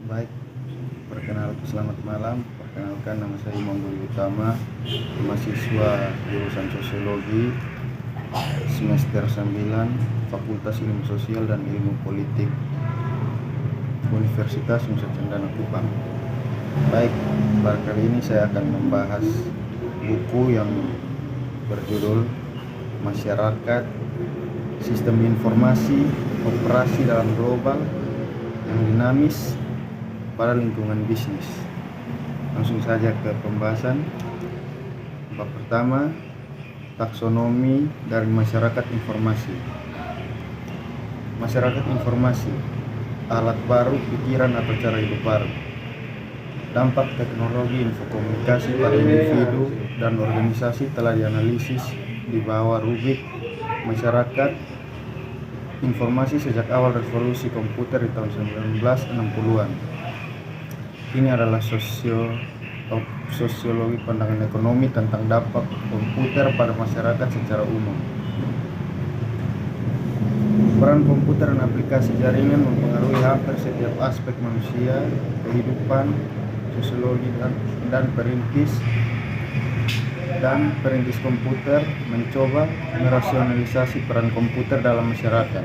Baik, selamat malam. Perkenalkan, nama saya Imam Budi Utama, mahasiswa jurusan Sosiologi semester 9, Fakultas Ilmu Sosial dan Ilmu Politik, Universitas Nusa Cendana Kupang. Baik, pada kali ini saya akan membahas buku yang berjudul Masyarakat, Sistem Informasi, Operasi dalam Global yang Dinamis pada Lingkungan Bisnis. Langsung saja ke pembahasan. Bab pertama, taksonomi dari masyarakat informasi. Masyarakat informasi, alat baru, pikiran atau cara hidup baru. Dampak teknologi infokomunikasi pada individu dan organisasi telah dianalisis di bawah rubrik masyarakat informasi sejak awal revolusi komputer di tahun 1960-an. Ini adalah sosiologi pandangan ekonomi tentang dampak komputer pada masyarakat secara umum. Peran komputer dan aplikasi jaringan mempengaruhi hampir setiap aspek manusia, kehidupan, sosiologi dan perintis komputer mencoba merasionalisasi peran komputer dalam masyarakat.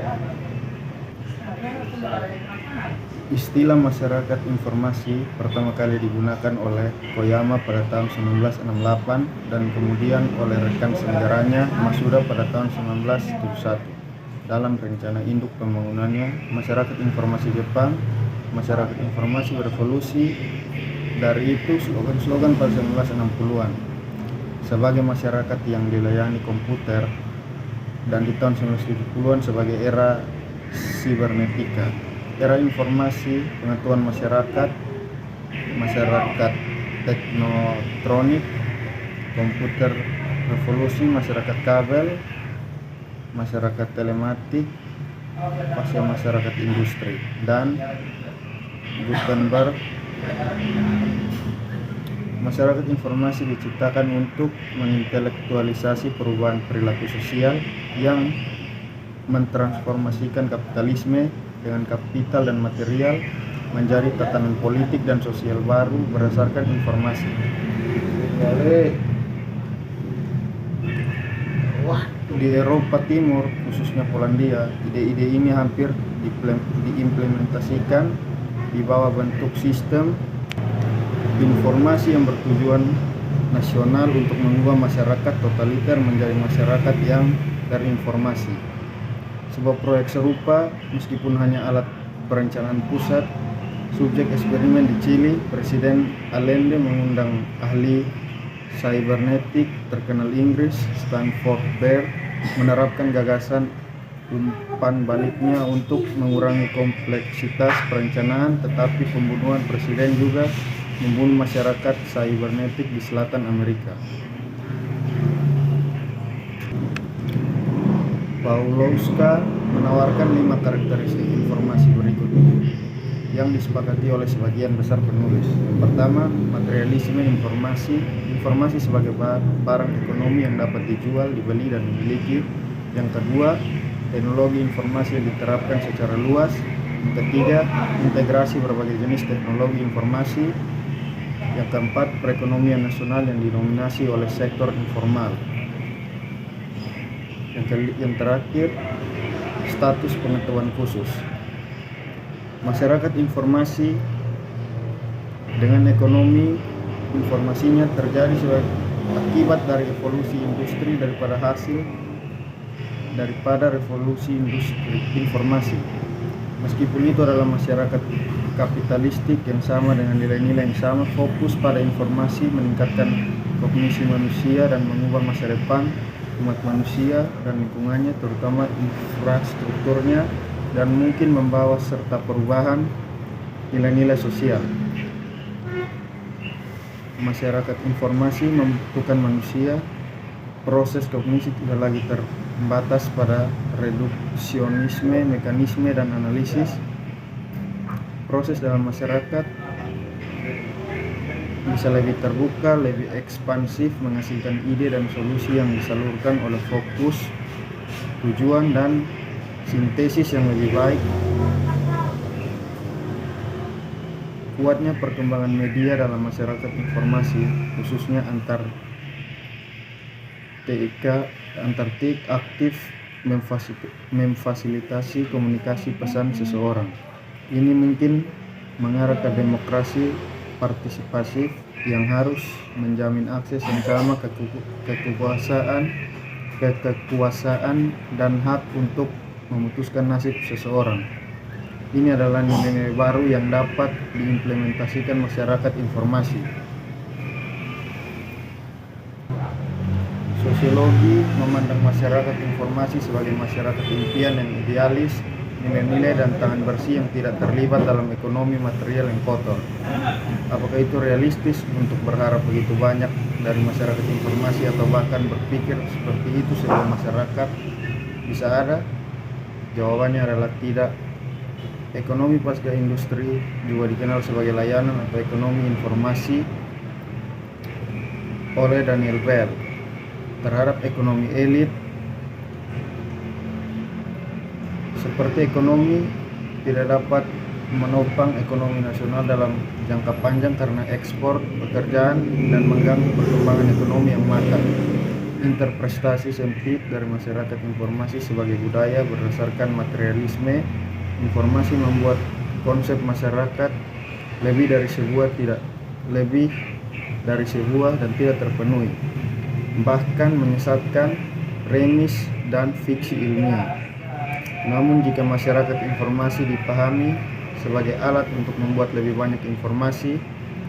Istilah masyarakat informasi pertama kali digunakan oleh Koyama pada tahun 1968 dan kemudian oleh rekan senegaranya Masuda pada tahun 1971 dalam rencana induk pembangunannya Masyarakat Informasi Jepang, Masyarakat Informasi Berevolusi. Dari itu slogan-slogan pada 1960-an sebagai masyarakat yang dilayani komputer, dan di tahun 1970-an sebagai era sibernetika, era informasi, pengetahuan masyarakat, masyarakat teknotronik, komputer revolusi, masyarakat kabel, masyarakat telematik, pasca masyarakat industri, dan Gutenberg. Masyarakat informasi diciptakan untuk mengintelektualisasi perubahan perilaku sosial yang mentransformasikan kapitalisme dengan kapital dan material menjadi tatanan politik dan sosial baru berdasarkan informasi. Di Eropa Timur, khususnya Polandia, ide-ide ini hampir diimplementasikan di bawah bentuk sistem informasi yang bertujuan nasional untuk mengubah masyarakat totaliter menjadi masyarakat yang terinformasi. Sebuah proyek serupa, meskipun hanya alat perencanaan pusat, subjek eksperimen di Chili, Presiden Allende mengundang ahli cybernetik terkenal Inggris, Stanford Baird, menerapkan gagasan umpan baliknya untuk mengurangi kompleksitas perencanaan, tetapi pembunuhan presiden juga membunuh masyarakat cybernetik di selatan Amerika. Pawlowska menawarkan 5 karakteristik informasi berikut yang disepakati oleh sebagian besar penulis. Yang pertama, materialisme informasi. Informasi sebagai barang ekonomi yang dapat dijual, dibeli, dan dimiliki. Yang kedua, teknologi informasi yang diterapkan secara luas. Yang ketiga, integrasi berbagai jenis teknologi informasi. Yang keempat, perekonomian nasional yang didominasi oleh sektor informal. Yang terakhir, status pengetahuan khusus. Masyarakat informasi dengan ekonomi informasinya terjadi sebagai akibat dari evolusi industri daripada revolusi industri informasi. Meskipun itu adalah masyarakat kapitalistik yang sama dengan nilai-nilai yang sama, fokus pada informasi, meningkatkan kognisi manusia dan mengubah masa depan umat manusia dan lingkungannya, terutama infrastrukturnya, dan mungkin membawa serta perubahan nilai-nilai sosial. Masyarakat informasi membutuhkan manusia. Proses kognisi tidak lagi terbatas pada reduksionisme, mekanisme, dan analisis. Proses dalam masyarakat bisa lebih terbuka, lebih ekspansif, menghasilkan ide dan solusi yang disalurkan oleh fokus, tujuan, dan sintesis yang lebih baik Kuatnya perkembangan media dalam masyarakat informasi, khususnya antar TIK aktif memfasilitasi komunikasi pesan seseorang. Ini mungkin mengarah ke demokrasi partisipasif yang harus menjamin akses yang sama ke kekuasaan dan hak untuk memutuskan nasib seseorang. Ini adalah nilai-nilai baru yang dapat diimplementasikan masyarakat informasi. Sosiologi memandang masyarakat informasi sebagai masyarakat impian yang idealis, nilai-nilai dan tangan bersih yang tidak terlibat dalam ekonomi material yang kotor. Apakah itu realistis untuk berharap begitu banyak dari masyarakat informasi atau bahkan berpikir seperti itu sebuah masyarakat bisa ada? Jawabannya adalah tidak. Ekonomi pasca industri juga dikenal sebagai layanan atau ekonomi informasi oleh Daniel Bell terhadap ekonomi elit. Seperti ekonomi tidak dapat menopang ekonomi nasional dalam jangka panjang karena ekspor pekerjaan dan mengganggu perkembangan ekonomi yang matang. Interpretasi sempit dari masyarakat informasi sebagai budaya berdasarkan materialisme informasi membuat konsep masyarakat lebih dari sebuah dan tidak terpenuhi, bahkan menyesatkan premis dan fiksi ilmiah. Namun jika masyarakat informasi dipahami sebagai alat untuk membuat lebih banyak informasi,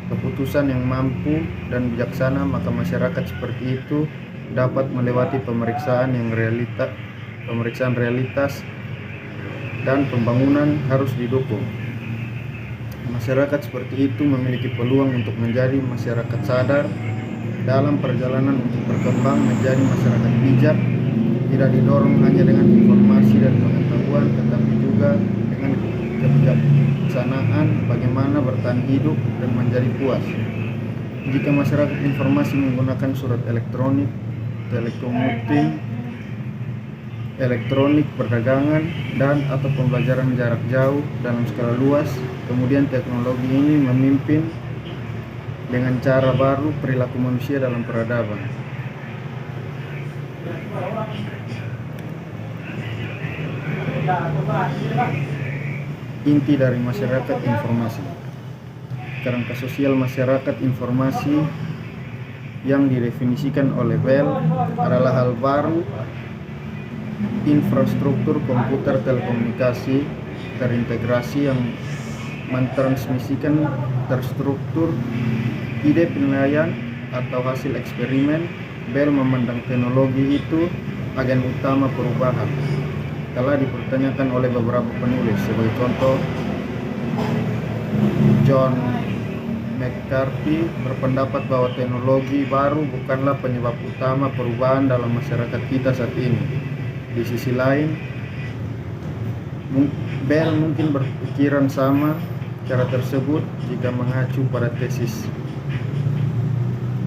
keputusan yang mampu dan bijaksana, maka masyarakat seperti itu dapat melewati pemeriksaan realitas dan pembangunan harus didukung. Masyarakat seperti itu memiliki peluang untuk menjadi masyarakat sadar dalam perjalanan untuk berkembang menjadi masyarakat bijak, tidak didorong hanya dengan informasi dan pengetahuan, tetapi juga dengan kebijaksanaan bagaimana bertahan hidup dan menjadi puas. Jika masyarakat informasi menggunakan surat elektronik, telekomuting, elektronik, perdagangan, dan atau pembelajaran jarak jauh dalam skala luas, kemudian teknologi ini memimpin dengan cara baru perilaku manusia dalam peradaban. Inti dari masyarakat informasi. Kerangka sosial masyarakat informasi yang didefinisikan oleh Bell adalah hal baru infrastruktur komputer telekomunikasi terintegrasi yang mentransmisikan terstruktur ide penilaian atau hasil eksperimen. Bell memandang teknologi itu agen utama perubahan. Telah dipertanyakan oleh beberapa penulis, sebagai contoh John McCarthy berpendapat bahwa teknologi baru bukanlah penyebab utama perubahan dalam masyarakat kita saat ini. Di sisi lain, Bell mungkin berpikiran sama cara tersebut jika mengacu pada tesis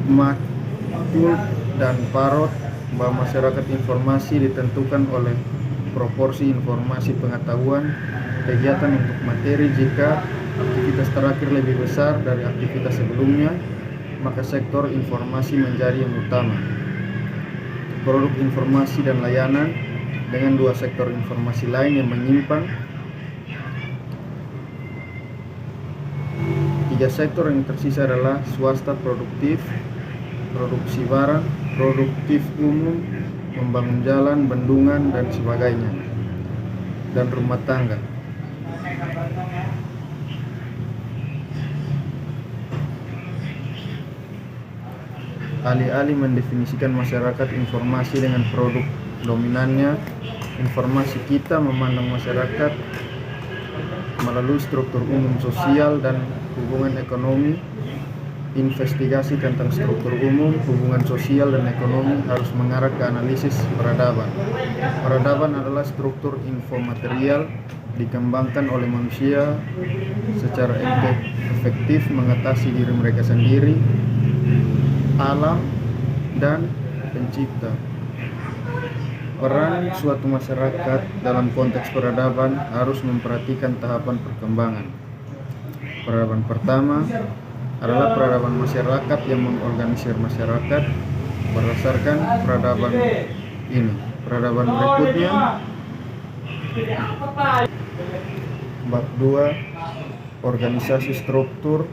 Matul dan Parrot bahwa masyarakat informasi ditentukan oleh proporsi informasi pengetahuan kegiatan untuk materi. Jika aktivitas terakhir lebih besar dari aktivitas sebelumnya, maka sektor informasi menjadi yang utama. Produk informasi dan layanan dengan dua sektor informasi lain yang menyimpang. Tiga sektor yang tersisa adalah swasta produktif, produksi barang, produktif umum, membangun jalan, bendungan, dan sebagainya, dan rumah tangga. Alih-alih mendefinisikan masyarakat informasi dengan produk dominannya, informasi kita memandang masyarakat melalui struktur umum sosial dan hubungan ekonomi. Investigasi tentang struktur umum, hubungan sosial, dan ekonomi harus mengarah ke analisis peradaban. Peradaban adalah struktur infomaterial dikembangkan oleh manusia secara efektif mengatasi diri mereka sendiri, alam, dan pencipta. Peran suatu masyarakat dalam konteks peradaban harus memperhatikan tahapan perkembangan. Peradaban pertama adalah peradaban masyarakat yang mengorganisir masyarakat berdasarkan peradaban ini. Peradaban berikutnya bab 2, organisasi struktur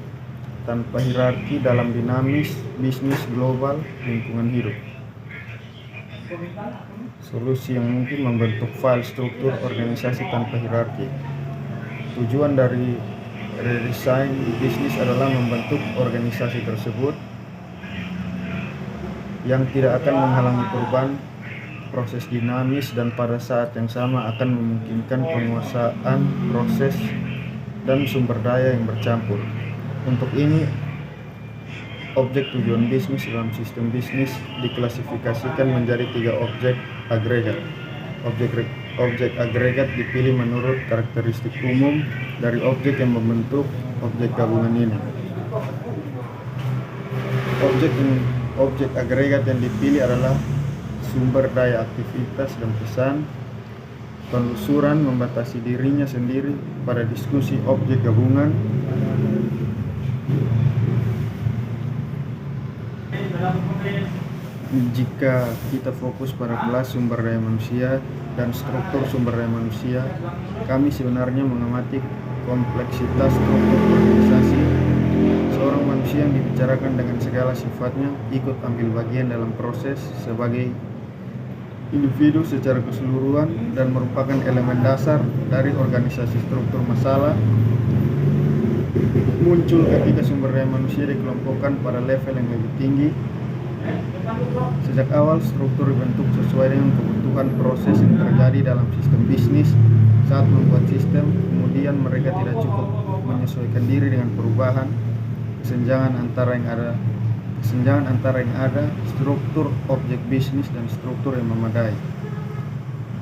tanpa hierarki dalam dinamis bisnis global lingkungan hidup. Solusi yang mungkin membentuk file struktur organisasi tanpa hierarki. Tujuan dari redesign bisnis adalah membentuk organisasi tersebut yang tidak akan menghalangi perubahan proses dinamis dan pada saat yang sama akan memungkinkan penguasaan proses dan sumber daya yang bercampur. Untuk ini, objek tujuan bisnis dalam sistem bisnis diklasifikasikan menjadi 3 objek agregat. Objek agregat dipilih menurut karakteristik umum dari objek yang membentuk objek gabungan ini. Objek agregat yang dipilih adalah sumber daya aktivitas dan pesan. Penelusuran membatasi dirinya sendiri pada diskusi objek gabungan. Jika kita fokus pada kelas sumber daya manusia dan struktur sumber daya manusia, kami sebenarnya mengamati kompleksitas struktur organisasi. Seorang manusia yang dibicarakan dengan segala sifatnya ikut ambil bagian dalam proses sebagai individu secara keseluruhan dan merupakan elemen dasar dari organisasi. Struktur masalah muncul ketika sumber daya manusia dikelompokkan pada level yang lebih tinggi. Sejak awal struktur dibentuk sesuai dengan kebutuhan proses yang terjadi dalam sistem bisnis. Saat membuat sistem, kemudian mereka tidak cukup menyesuaikan diri dengan perubahan kesenjangan antara yang ada, struktur objek bisnis dan struktur yang memadai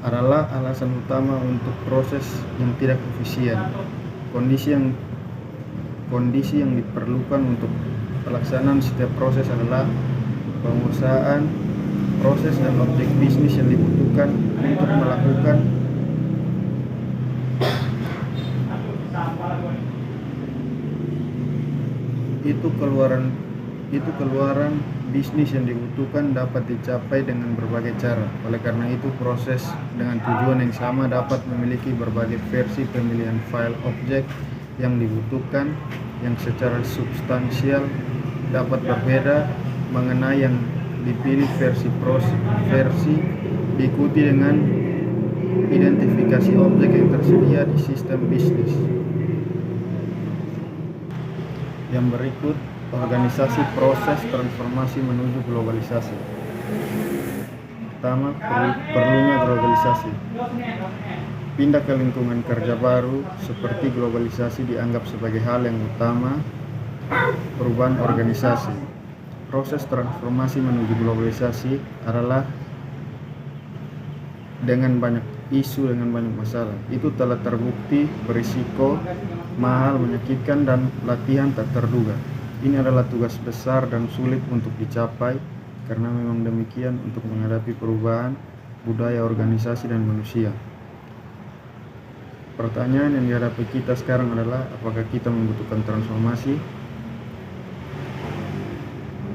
adalah alasan utama untuk proses yang tidak efisien. Kondisi yang diperlukan untuk pelaksanaan setiap proses adalah penguasaan proses dan objek bisnis yang dibutuhkan untuk melakukan itu keluaran bisnis yang dibutuhkan dapat dicapai dengan berbagai cara. Oleh karena itu, proses dengan tujuan yang sama dapat memiliki berbagai versi pemilihan file objek yang dibutuhkan, yang secara substansial dapat berbeda mengenai yang dipilih. Versi diikuti dengan identifikasi objek yang tersedia di sistem bisnis. Yang berikut, organisasi proses transformasi menuju globalisasi. Pertama, perlunya globalisasi. Pindah ke lingkungan kerja baru seperti globalisasi dianggap sebagai hal yang utama perubahan organisasi. Proses transformasi menuju globalisasi adalah dengan banyak isu, dengan banyak masalah. Itu telah terbukti berisiko, mahal, menyakitkan, dan latihan tak terduga. Ini adalah tugas besar dan sulit untuk dicapai karena memang demikian untuk menghadapi perubahan budaya organisasi dan manusia. Pertanyaan yang dihadapi kita sekarang adalah apakah kita membutuhkan transformasi?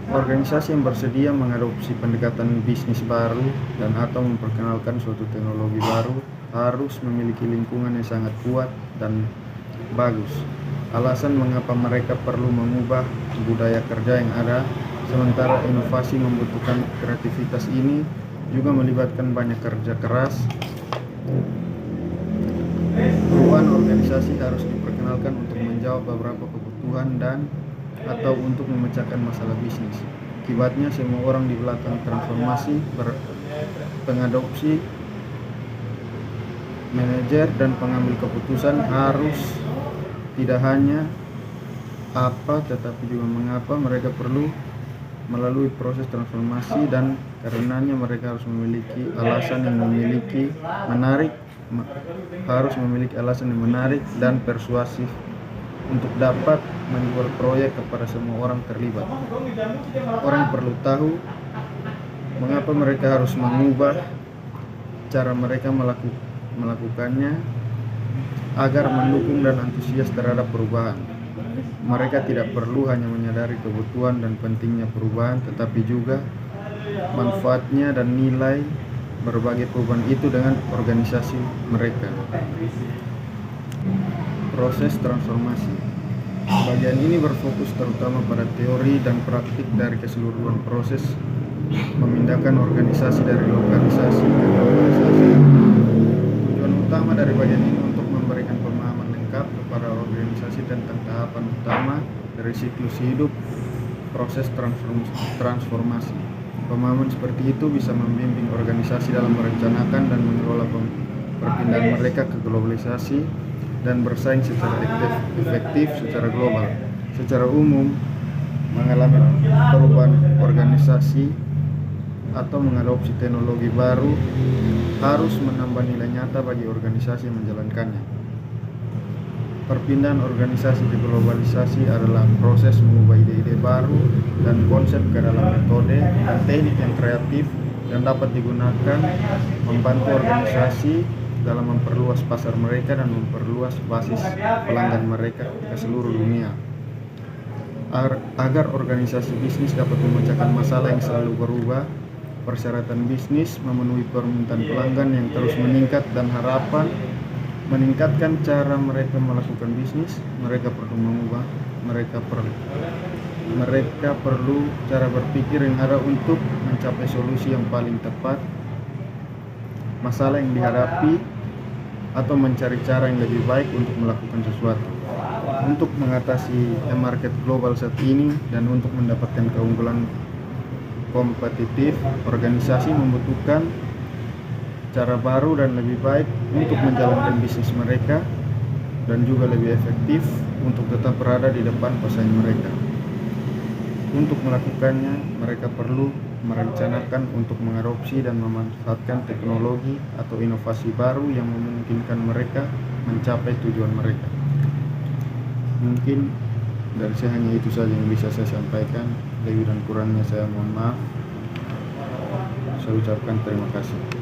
Organisasi yang bersedia mengadopsi pendekatan bisnis baru dan atau memperkenalkan suatu teknologi baru harus memiliki lingkungan yang sangat kuat dan bagus. Alasan mengapa mereka perlu mengubah budaya kerja yang ada, sementara inovasi membutuhkan kreativitas, ini juga melibatkan banyak kerja keras. Perubahan organisasi harus diperkenalkan untuk menjawab beberapa kebutuhan dan atau untuk memecahkan masalah bisnis. Akibatnya, semua orang di belakang transformasi, pengadopsi, manajer, dan pengambil keputusan harus tidak hanya apa tetapi juga mengapa mereka perlu melalui proses transformasi, dan karenanya mereka harus memiliki alasan yang menarik dan persuasif untuk dapat menjual proyek kepada semua orang terlibat. Orang perlu tahu mengapa mereka harus mengubah cara mereka melakukannya agar mendukung dan antusias terhadap perubahan. Mereka tidak perlu hanya menyadari kebutuhan dan pentingnya perubahan, tetapi juga manfaatnya dan nilai berbagai perubahan itu dengan organisasi mereka. Proses transformasi. Bagian ini berfokus terutama pada teori dan praktik dari keseluruhan proses memindahkan organisasi dari lokalisasi ke globalisasi. Tujuan utama dari bagian ini untuk memberikan pemahaman lengkap kepada organisasi tentang tahapan utama dari siklus hidup proses transformasi. Pemahaman seperti itu bisa membimbing organisasi dalam merencanakan dan mengelola perpindahan mereka ke globalisasi dan bersaing secara efektif secara global. Secara umum, mengalami perubahan organisasi atau mengadopsi teknologi baru harus menambah nilai nyata bagi organisasi yang menjalankannya. Perpindahan organisasi ke globalisasi adalah proses mengubah ide-ide baru dan konsep ke dalam metode dan teknik yang kreatif dan dapat digunakan membantu organisasi dalam memperluas pasar mereka dan memperluas basis pelanggan mereka ke seluruh dunia. Agar organisasi bisnis dapat memecahkan masalah yang selalu berubah, persyaratan bisnis memenuhi permintaan pelanggan yang terus meningkat dan harapan meningkatkan cara mereka melakukan bisnis. Mereka perlu mengubah, mereka perlu cara berpikir yang ada untuk mencapai solusi yang paling tepat masalah yang dihadapi atau mencari cara yang lebih baik untuk melakukan sesuatu. Untuk mengatasi market global saat ini dan untuk mendapatkan keunggulan kompetitif, organisasi membutuhkan cara baru dan lebih baik untuk menjalankan bisnis mereka dan juga lebih efektif untuk tetap berada di depan pesaing mereka. Untuk melakukannya, mereka perlu merencanakan untuk mengadopsi dan memanfaatkan teknologi atau inovasi baru yang memungkinkan mereka mencapai tujuan mereka. Mungkin dari saya hanya itu saja yang bisa saya sampaikan. Lebih dan kurangnya saya mohon maaf. Saya ucapkan terima kasih.